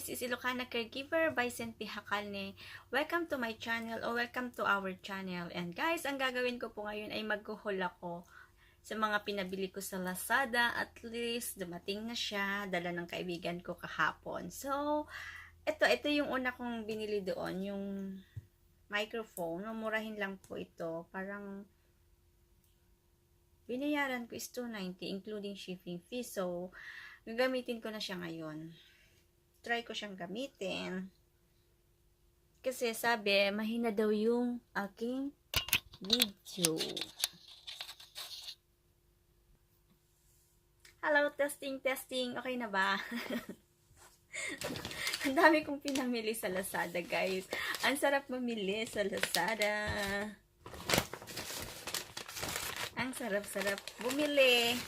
this is Ilocana Caregiver by Senpi Hakalne. Welcome to my channel or welcome to our channel. And guys, ang gagawin ko po ngayon ay mag-haul ako sa mga pinabili ko sa Lazada. At least, dumating na siya. Dala ng kaibigan ko kahapon. So, ito yung una kong binili doon. Yung microphone. Murahin lang po ito. Parang binayaran ko is $290 including shipping fee. So, gagamitin ko na siya ngayon. Try ko siyang gamitin. Kasi sabi, mahina daw yung aking video. Hello, testing. Okay na ba? Ang dami kong pinamili sa Lazada, guys. Ang sarap mamili sa Lazada. Ang sarap-sarap bumili.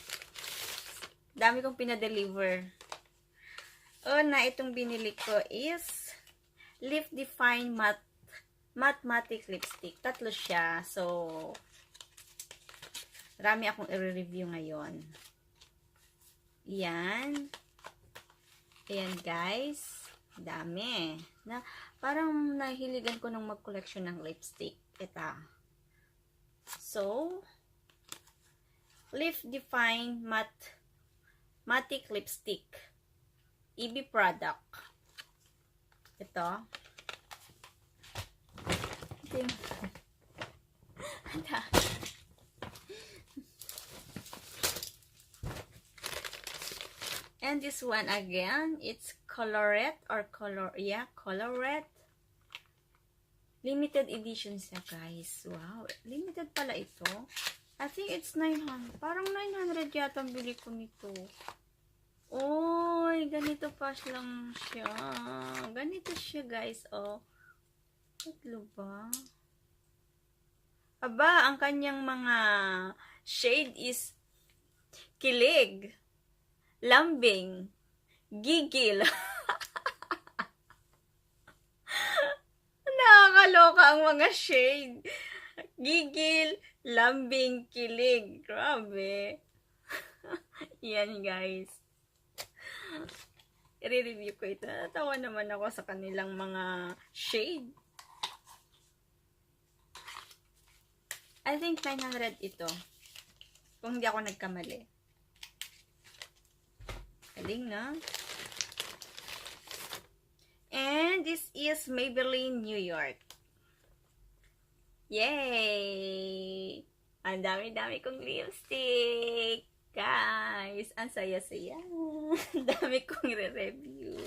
Dami kong pinadeliver. Na itong binili ko is Lip Define Matte Lipstick. Tatlo siya. So, marami akong i-review ngayon. Yan. Ayan, guys. Dami. Parang nahiligan ko ng mag-collection ng lipstick. Ito. So, Lip Define Matte Lipstick. EB product. Ito. And this one again, it's Colorette or Colorette. Limited edition siya, guys. Wow, limited pala ito. I think it's 900. Parang 900 yata ang bili ko nito. Oy, ganito pa lang siya. Ganito siya, guys. Oh. Tatlo ba? Aba, ang kanyang mga shade is kilig, lambing, gigil. Nakakaloka ang mga shade. Gigil, lambing, kilig. Grabe. Yan, guys. I-review ko ito. Natawa naman ako sa kanilang mga shade. I think 900 ito. Kung hindi ako nagkamali. Galing na. And this is Maybelline New York. Yay! Ang dami-dami kong lipstick. Guys, ang saya-saya. Dami kong re-review.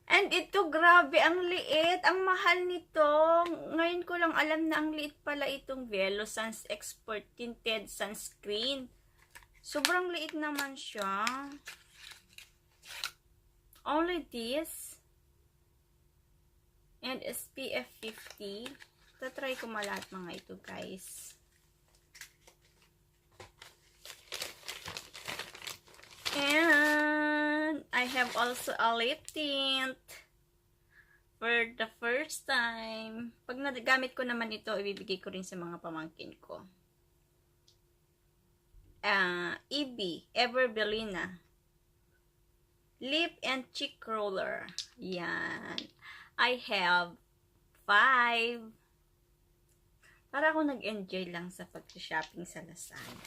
And ito, grabe, ang liit. Ang mahal nito. Ngayon ko lang alam na ang liit pala itong Velo Sans Expert Tinted Sunscreen. Sobrang liit naman siya. Only this. And SPF 50. Tatry ko malahat mga ito, guys. And I have also a lip tint for the first time. Pag nagamit ko naman ito, ibibigay ko rin sa mga pamangkin ko. EB, Everbelina. Lip and cheek roller. Yan. I have 5. Para ako nag-enjoy lang sa pag-shopping sa Lazada.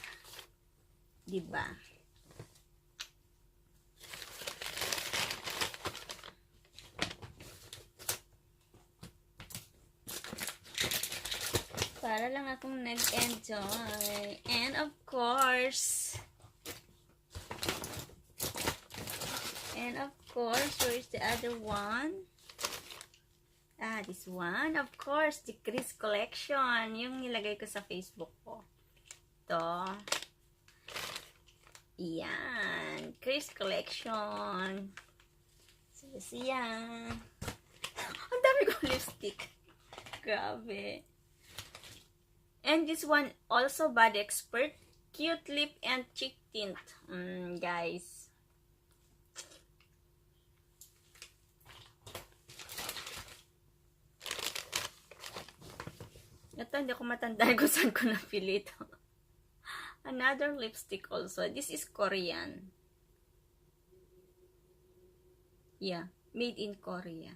Diba? Para lang akong nag-enjoy. And of course, where is the other one? This one. Of course, the Chris Collection. Yung nilagay ko sa Facebook ko. Ito. Yan. Chris Collection. So, yan. Ang dami kong lipstick. Grabe. And this one also Body Expert Cute Lip and Cheek Tint. Guys. Ito, hindi ko matandaan kung saan ko napili ito. Another lipstick also. This is Korean. Yeah. Made in Korea.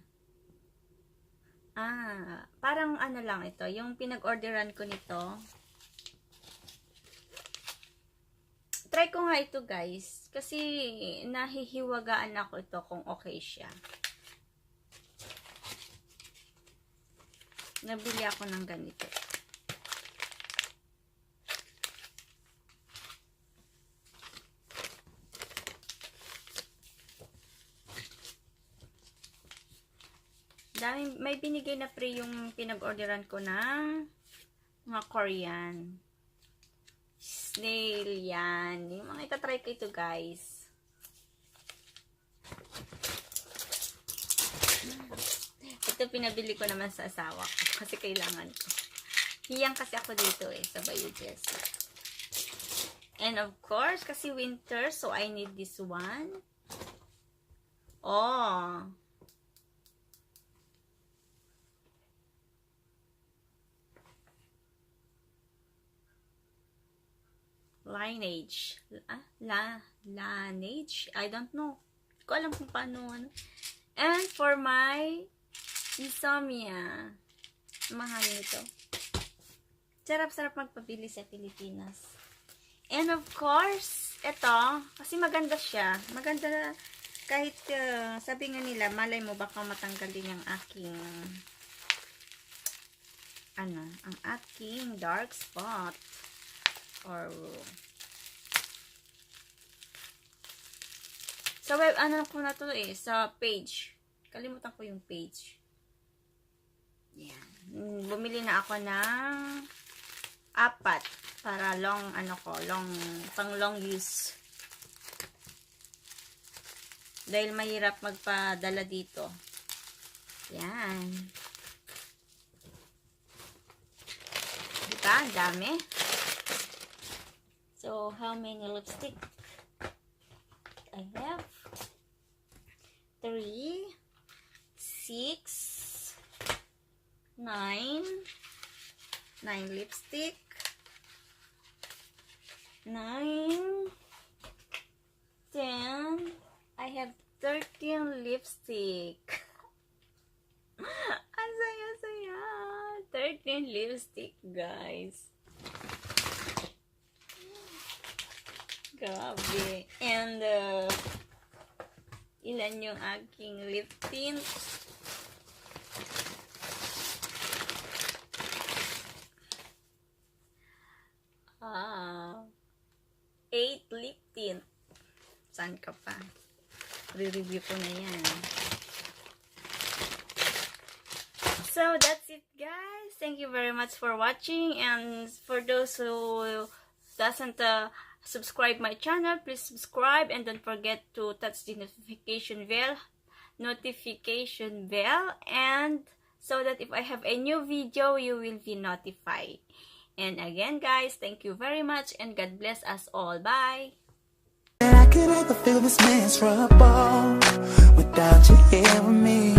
Parang ano lang ito. Yung pinag-orderan ko nito. Try ko nga ito guys. Kasi nahihiwagaan ako ito kung okay siya. Nabili ako ng ganito. May binigay na free yung pinag-orderan ko ng mga Korean. Snail yan. Yung mga itatry ko ito guys. Ito pinabili ko naman sa asawa ko kasi kailangan ko. Hiyang kasi ako dito sa Bayou Jessie. And of course, kasi winter, so I need this one. Oh. Lineage. Lineage? I don't know. Hindi ko alam kung paano. And for my insomnia. Mahal nito. Sarap-sarap magpabili sa Pilipinas. And of course, ito, kasi maganda siya. Maganda, kahit sabi nga nila, malay mo baka matanggal din ang aking ang aking dark spot. Or sa web, ko na to sa page. Kalimutan ko yung page. Yan. Bumili na ako ng 4 para pang long use. Dahil mahirap magpadala dito. Yan. Diba? Ang dami. So, how many lipstick? I have 3, 6, 9 lipstick, 9, 10, I have 13 lipstick. Ang saya-saya. 13 lipstick, guys. Grabe. And, ilan yung aking lip tint? Ah, 8 lip tint. Saan ka pa? Re-review ko na yan. So, that's it guys. Thank you very much for watching. And for those who doesn't subscribe my channel, please subscribe and don't forget to touch the notification bell, and so that if I have a new video, you will be notified. And again guys, thank you very much and God bless us all. Bye. I could ever feel this miserable without you here with me.